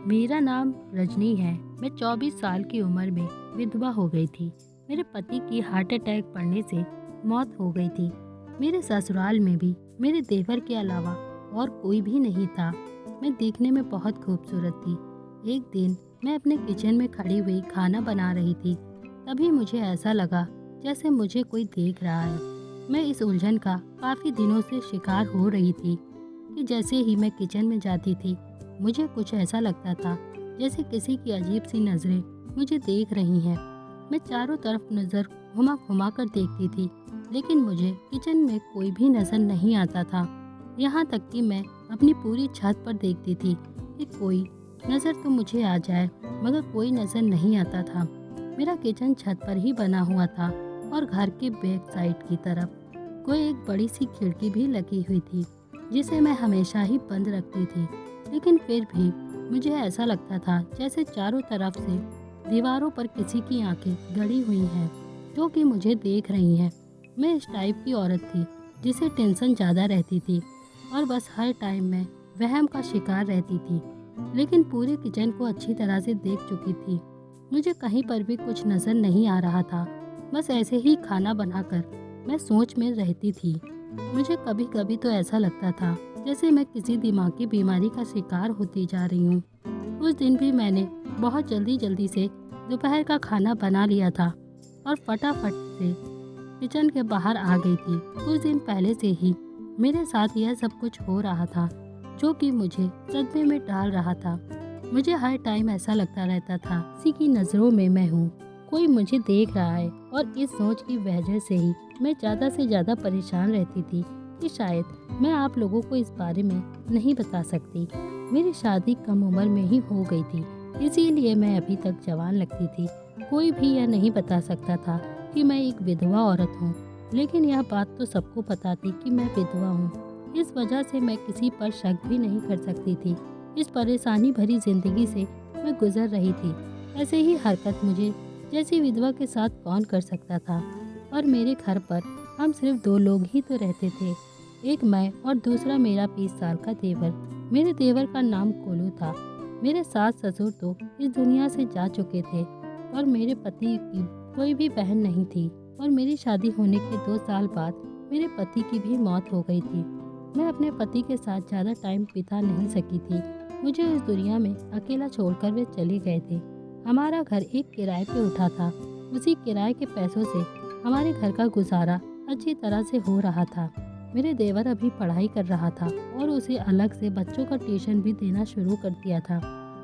मेरा नाम रजनी है। मैं 24 साल की उम्र में विधवा हो गई थी। मेरे पति की हार्ट अटैक पड़ने से मौत हो गई थी। मेरे ससुराल में भी मेरे देवर के अलावा और कोई भी नहीं था। मैं देखने में बहुत खूबसूरत थी। एक दिन मैं अपने किचन में खड़ी हुई खाना बना रही थी। तभी मुझे ऐसा लगा जैसे मुझे कोई देख रहा है। मैं इस उलझन का काफ़ी दिनों से शिकार हो रही थी कि जैसे ही मैं किचन में जाती थी मुझे कुछ ऐसा लगता था जैसे किसी की अजीब सी नज़रें मुझे देख रही हैं। मैं चारों तरफ नज़र घुमा घुमा कर देखती थी, लेकिन मुझे किचन में कोई भी नज़र नहीं आता था। यहाँ तक कि मैं अपनी पूरी छत पर देखती थी कि कोई नज़र तो मुझे आ जाए, मगर कोई नज़र नहीं आता था। मेरा किचन छत पर ही बना हुआ था और घर के बैक साइड की तरफ कोई एक बड़ी सी खिड़की भी लगी हुई थी, जिसे मैं हमेशा ही बंद रखती थी। लेकिन फिर भी मुझे ऐसा लगता था जैसे चारों तरफ से दीवारों पर किसी की आंखें गड़ी हुई हैं, जो कि मुझे देख रही हैं। मैं इस टाइप की औरत थी जिसे टेंशन ज़्यादा रहती थी और बस हर टाइम मैं वहम का शिकार रहती थी। लेकिन पूरे किचन को अच्छी तरह से देख चुकी थी। मुझे कहीं पर भी कुछ नज़र नहीं आ रहा था। बस ऐसे ही खाना बनाकर मैं सोच में रहती थी। मुझे कभी कभी तो ऐसा लगता था जैसे मैं किसी दिमागी बीमारी का शिकार होती जा रही हूँ। उस दिन भी मैंने बहुत जल्दी से दोपहर का खाना बना लिया था और फटाफट से किचन के बाहर आ गई थी। कुछ दिन पहले से ही मेरे साथ यह सब कुछ हो रहा था, जो कि मुझे सदमे में डाल रहा था। मुझे हर टाइम ऐसा लगता रहता था किसी की नज़रों में मैं हूँ, कोई मुझे देख रहा है। और इस सोच की वजह से ही मैं ज़्यादा से ज़्यादा परेशान रहती थी कि शायद मैं आप लोगों को इस बारे में नहीं बता सकती। मेरी शादी कम उम्र में ही हो गई थी, इसीलिए मैं अभी तक जवान लगती थी। कोई भी यह नहीं बता सकता था कि मैं एक विधवा औरत हूँ, लेकिन यह बात तो सबको पता थी कि मैं विधवा हूँ। इस वजह से मैं किसी पर शक भी नहीं कर सकती थी। इस परेशानी भरी जिंदगी से मैं गुजर रही थी। ऐसे ही हरकत मुझे जैसी विधवा के साथ कौन कर सकता था। और मेरे घर पर हम सिर्फ दो लोग ही तो रहते थे, एक मैं और दूसरा मेरा 20 साल का देवर। मेरे देवर का नाम कोलू था। मेरे सास ससुर तो इस दुनिया से जा चुके थे और मेरे पति की कोई भी बहन नहीं थी। और मेरी शादी होने के 2 साल बाद मेरे पति की भी मौत हो गई थी। मैं अपने पति के साथ ज़्यादा टाइम बिता नहीं सकी थी। मुझे इस दुनिया में अकेला छोड़कर वे चले गए थे। हमारा घर एक किराए पे उठा था। उसी किराए के पैसों से हमारे घर का गुजारा अच्छी तरह से हो रहा था। मेरे देवर अभी पढ़ाई कर रहा था और उसे अलग से बच्चों का ट्यूशन भी देना शुरू कर दिया था।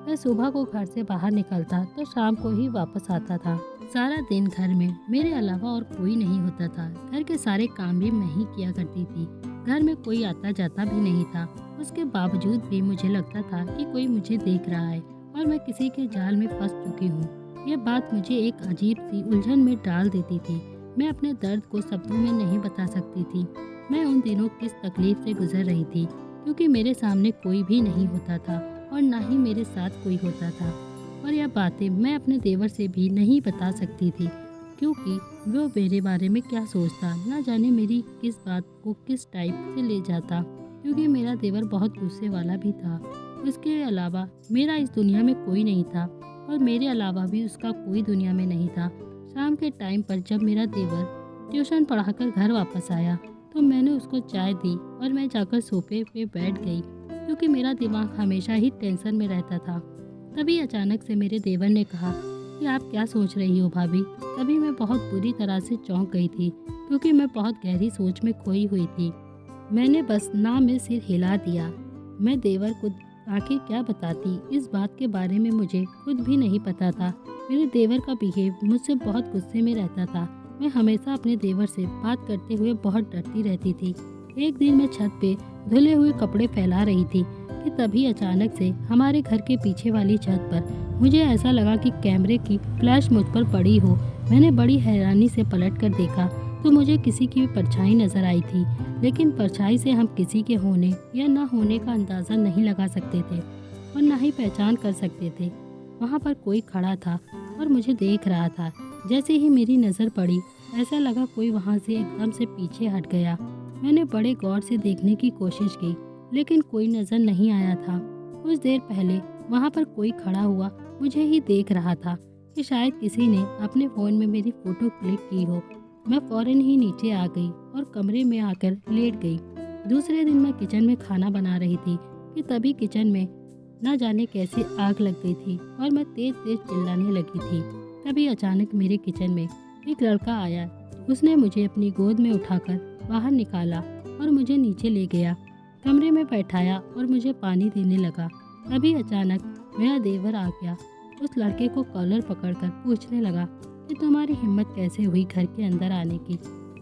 मैं सुबह को घर से बाहर निकलता तो शाम को ही वापस आता था। सारा दिन घर में मेरे अलावा और कोई नहीं होता था। घर के सारे काम भी मैं ही किया करती थी। घर में कोई आता जाता भी नहीं था। उसके बावजूद भी मुझे लगता था कि कोई मुझे देख रहा है और मैं किसी के जाल में फंस चुकी हूँ। यह बात मुझे एक अजीब सी उलझन में डाल देती थी। मैं अपने दर्द को शब्दों में नहीं बता सकती थी। मैं उन दिनों किस तकलीफ से गुजर रही थी, क्योंकि मेरे सामने कोई भी नहीं होता था और ना ही मेरे साथ कोई होता था। और यह बातें मैं अपने देवर से भी नहीं बता सकती थी, क्योंकि वो मेरे बारे में क्या सोचता, ना जाने मेरी किस बात को किस टाइप से ले जाता। क्योंकि मेरा देवर बहुत गुस्से वाला भी था। उसके अलावा मेरा इस दुनिया में कोई नहीं था और मेरे अलावा भी उसका कोई दुनिया में नहीं था। शाम के टाइम पर जब मेरा देवर ट्यूशन पढ़ाकर घर वापस आया तो मैंने उसको चाय दी और मैं जाकर सोफे पे बैठ गई, क्योंकि मेरा दिमाग हमेशा ही टेंशन में रहता था। तभी अचानक से मेरे देवर ने कहा कि आप क्या सोच रही हो भाभी। तभी मैं बहुत बुरी तरह से चौंक गई थी, क्योंकि मैं बहुत गहरी सोच में खोई हुई थी। मैंने बस ना में सिर हिला दिया। मैं देवर को आखिर क्या बताती, इस बात के बारे में मुझे खुद भी नहीं पता था। मेरे देवर का बिहेव मुझसे बहुत गुस्से में रहता था। मैं हमेशा अपने देवर से बात करते हुए बहुत डरती रहती थी। एक दिन मैं छत पे धुले हुए कपड़े फैला रही थी कि तभी अचानक से हमारे घर के पीछे वाली छत पर मुझे ऐसा लगा कि कैमरे की फ्लैश मुझ पर पड़ी हो। मैंने बड़ी हैरानी से पलट कर देखा तो मुझे किसी की परछाई नजर आई थी, लेकिन परछाई से हम किसी के होने या न होने का अंदाज़ा नहीं लगा सकते थे और न ही पहचान कर सकते थे। वहाँ पर कोई खड़ा था और मुझे देख रहा था। जैसे ही मेरी नज़र पड़ी ऐसा लगा कोई वहाँ से एकदम से पीछे हट गया। मैंने बड़े गौर से देखने की कोशिश की, लेकिन कोई नज़र नहीं आया था। कुछ देर पहले वहाँ पर कोई खड़ा हुआ मुझे ही देख रहा था कि शायद किसी ने अपने फ़ोन में मेरी फ़ोटो क्लिक की हो। मैं फ़ौरन ही नीचे आ गई और कमरे में आकर लेट गई। दूसरे दिन मैं किचन में खाना बना रही थी कि तभी किचन में न जाने कैसे आग लग गई थी और मैं तेज तेज चिल्लाने लगी थी। तभी अचानक मेरे किचन में एक लड़का आया। उसने मुझे अपनी गोद में उठाकर बाहर निकाला और मुझे नीचे ले गया, कमरे में बैठाया और मुझे पानी देने लगा। तभी अचानक मेरा देवर आ गया। उस लड़के को कॉलर पकड़कर पूछने लगा कि तुम्हारी हिम्मत कैसे हुई घर के अंदर आने की।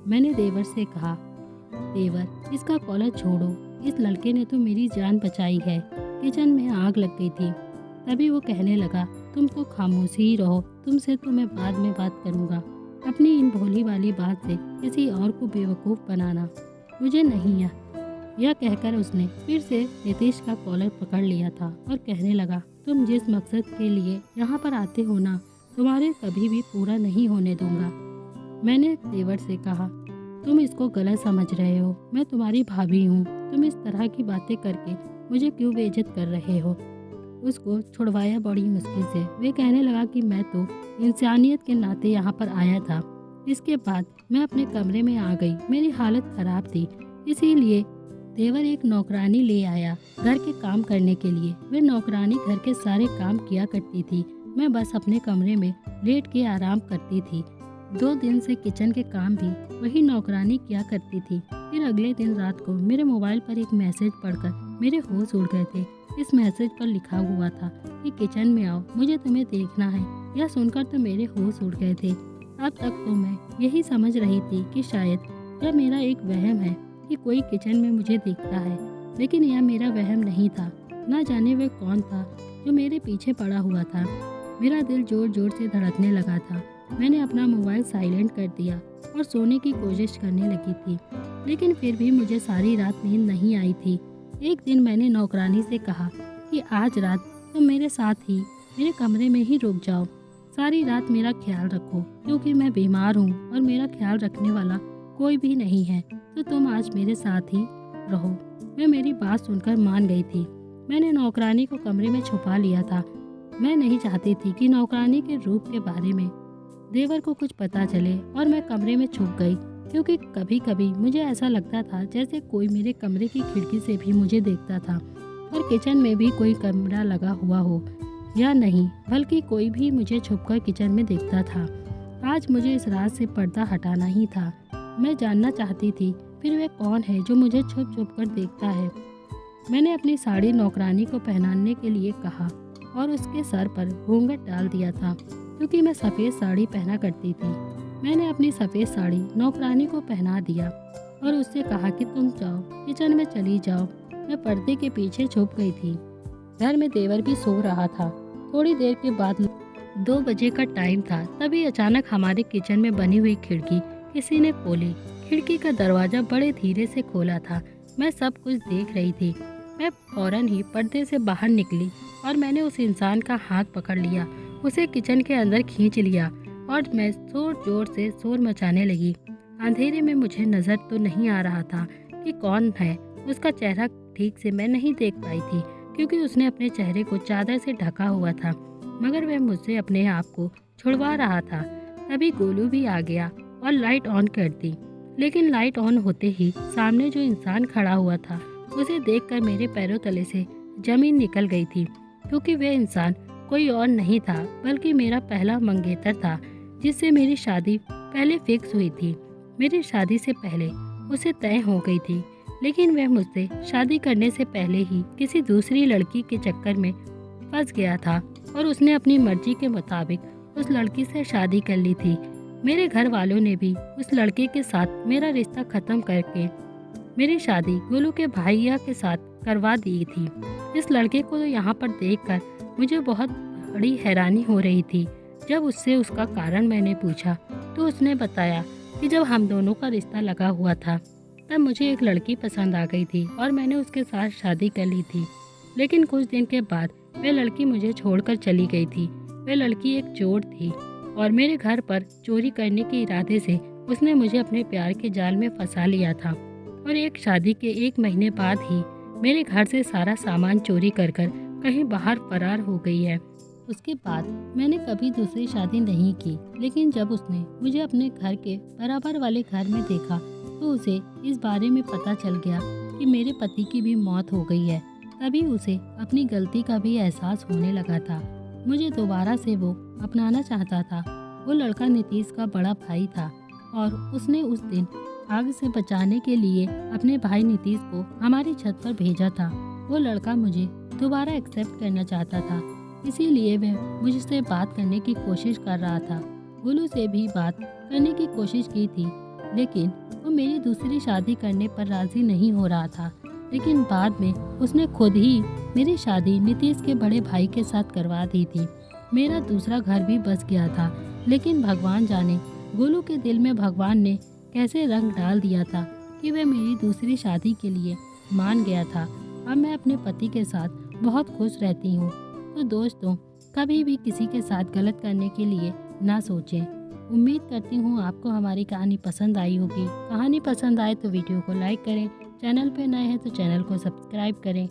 मैंने देवर से कहा, देवर, इसका कॉलर छोड़ो, इस लड़के ने तो मेरी जान बचाई है, किचन में आग लग गई थी। तभी वो कहने लगा, तुम तो खामोशी ही रहो, तुमसे तो मैं बाद में बात करूँगा। अपनी इन भोली वाली बात से किसी और को बेवकूफ़ बनाना मुझे नहीं है। यह कहकर उसने फिर से नितेश का कॉलर पकड़ लिया था और कहने लगा, तुम जिस मकसद के लिए यहाँ पर आते हो ना, तुम्हारे कभी भी पूरा नहीं होने दूंगा। मैंने देवर से कहा, तुम इसको गलत समझ रहे हो, मैं तुम्हारी भाभी हूँ, तुम इस तरह की बातें करके मुझे क्यों बेइज्जत कर रहे हो। उसको छुड़वाया बड़ी मुश्किल से। वे कहने लगा कि मैं तो इंसानियत के नाते यहाँ पर आया था। इसके बाद मैं अपने कमरे में आ गई। मेरी हालत ख़राब थी, इसीलिए देवर एक नौकरानी ले आया घर के काम करने के लिए। वे नौकरानी घर के सारे काम किया करती थी, मैं बस अपने कमरे में लेट के आराम करती थी। 2 दिन से किचन के काम भी वही नौकरानी किया करती थी। फिर अगले दिन रात को मेरे मोबाइल पर एक मैसेज पढ़कर मेरे होश उड़ गए थे। इस मैसेज पर लिखा हुआ था कि किचन में आओ, मुझे तुम्हें देखना है। यह सुनकर तो मेरे होश उड़ गए थे। अब तक तो मैं यही समझ रही थी कि शायद यह मेरा एक वहम है कि कोई किचन में मुझे देखता है, लेकिन यह मेरा वहम नहीं था। ना जाने वह कौन था जो मेरे पीछे पड़ा हुआ था। मेरा दिल जोर जोर से धड़कने लगा था। मैंने अपना मोबाइल साइलेंट कर दिया और सोने की कोशिश करने लगी थी, लेकिन फिर भी मुझे सारी रात नींद नहीं आई थी। एक दिन मैंने नौकरानी से कहा कि आज रात तुम मेरे साथ ही मेरे कमरे में ही रुक जाओ, सारी रात मेरा ख्याल रखो, क्योंकि मैं बीमार हूँ और मेरा ख्याल रखने वाला कोई भी नहीं है, तो तुम आज मेरे साथ ही रहो। वह मेरी बात सुनकर मान गई थी। मैंने नौकरानी को कमरे में छुपा लिया था। मैं नहीं चाहती थी कि नौकरानी के रूप के बारे में देवर को कुछ पता चले और मैं कमरे में छुप गई, क्योंकि कभी कभी मुझे ऐसा लगता था जैसे कोई मेरे कमरे की खिड़की से भी मुझे देखता था और किचन में भी कोई कैमरा लगा हुआ हो या नहीं, बल्कि कोई भी मुझे छुपकर किचन में देखता था। आज मुझे इस राज से पर्दा हटाना ही था। मैं जानना चाहती थी फिर वह कौन है जो मुझे छुप छुप कर देखता है। मैंने अपनी साड़ी नौकरानी को पहनाने के लिए कहा और उसके सर पर घूंघट डाल दिया था, क्योंकि मैं सफ़ेद साड़ी पहना करती थी। मैंने अपनी सफ़ेद साड़ी नौकरानी को पहना दिया और उससे कहा कि तुम जाओ, किचन में चली जाओ। मैं पर्दे के पीछे छुप गई थी। घर में देवर भी सो रहा था। थोड़ी देर के बाद 2 बजे का टाइम था। तभी अचानक हमारे किचन में बनी हुई खिड़की किसी ने खोली। खिड़की का दरवाज़ा बड़े धीरे से खोला था। मैं सब कुछ देख रही थी। मैं फौरन ही पर्दे से बाहर निकली और मैंने उस इंसान का हाथ पकड़ लिया, उसे किचन के अंदर खींच लिया और मैं जोर जोर से शोर मचाने लगी। अंधेरे में मुझे नज़र तो नहीं आ रहा था कि कौन है। उसका चेहरा ठीक से मैं नहीं देख पाई थी, क्योंकि उसने अपने चेहरे को चादर से ढका हुआ था, मगर वह मुझसे अपने आप को छुड़वा रहा था। तभी गोलू भी आ गया और लाइट ऑन कर दी, लेकिन लाइट ऑन होते ही सामने जो इंसान खड़ा हुआ था उसे देखकर मेरे पैरों तले से ज़मीन निकल गई थी, क्योंकि वह इंसान कोई और नहीं था बल्कि मेरा पहला मंगेतर था, जिससे मेरी शादी पहले फिक्स हुई थी। मेरी शादी से पहले उसे तय हो गई थी, लेकिन वह मुझसे शादी करने से पहले ही किसी दूसरी लड़की के चक्कर में फंस गया था और उसने अपनी मर्जी के मुताबिक उस लड़की से शादी कर ली थी। मेरे घर वालों ने भी उस लड़के के साथ मेरा रिश्ता ख़त्म करके मेरी शादी गोलू के भैया के साथ करवा दी थी। इस लड़के को यहाँ पर देखकर मुझे बहुत बड़ी हैरानी हो रही थी। जब उससे उसका कारण मैंने पूछा तो उसने बताया कि जब हम दोनों का रिश्ता लगा हुआ था तब मुझे एक लड़की पसंद आ गई थी और मैंने उसके साथ शादी कर ली थी, लेकिन कुछ दिन के बाद वह लड़की मुझे छोड़कर चली गई थी। वह लड़की एक चोर थी और मेरे घर पर चोरी करने के इरादे से उसने मुझे अपने प्यार के जाल में फंसा लिया था और एक शादी के 1 महीने बाद ही मेरे घर से सारा सामान चोरी कर कर कहीं बाहर फरार हो गई है। उसके बाद मैंने कभी दूसरी शादी नहीं की, लेकिन जब उसने मुझे अपने घर के बराबर वाले घर में देखा तो उसे इस बारे में पता चल गया कि मेरे पति की भी मौत हो गई है। तभी उसे अपनी गलती का भी एहसास होने लगा था। मुझे दोबारा से वो अपनाना चाहता था। वो लड़का नीतीश का बड़ा भाई था और उसने उस दिन आग से बचाने के लिए अपने भाई नीतीश को हमारी छत पर भेजा था। वो लड़का मुझे दोबारा एक्सेप्ट करना चाहता था, इसीलिए वह मुझसे बात करने की कोशिश कर रहा था। गोलू से भी बात करने की कोशिश की थी, लेकिन वो मेरी दूसरी शादी करने पर राजी नहीं हो रहा था। लेकिन बाद में उसने खुद ही मेरी शादी नीतीश के बड़े भाई के साथ करवा दी थी। मेरा दूसरा घर भी बस गया था, लेकिन भगवान जाने गोलू के दिल में भगवान ने कैसे रंग डाल दिया था कि वह मेरी दूसरी शादी के लिए मान गया था। अब मैं अपने पति के साथ बहुत खुश रहती हूँ। तो दोस्तों, कभी भी किसी के साथ गलत करने के लिए ना सोचें। उम्मीद करती हूँ आपको हमारी कहानी पसंद आई होगी। कहानी पसंद आए तो वीडियो को लाइक करें, चैनल पर नए हैं तो चैनल को सब्सक्राइब करें।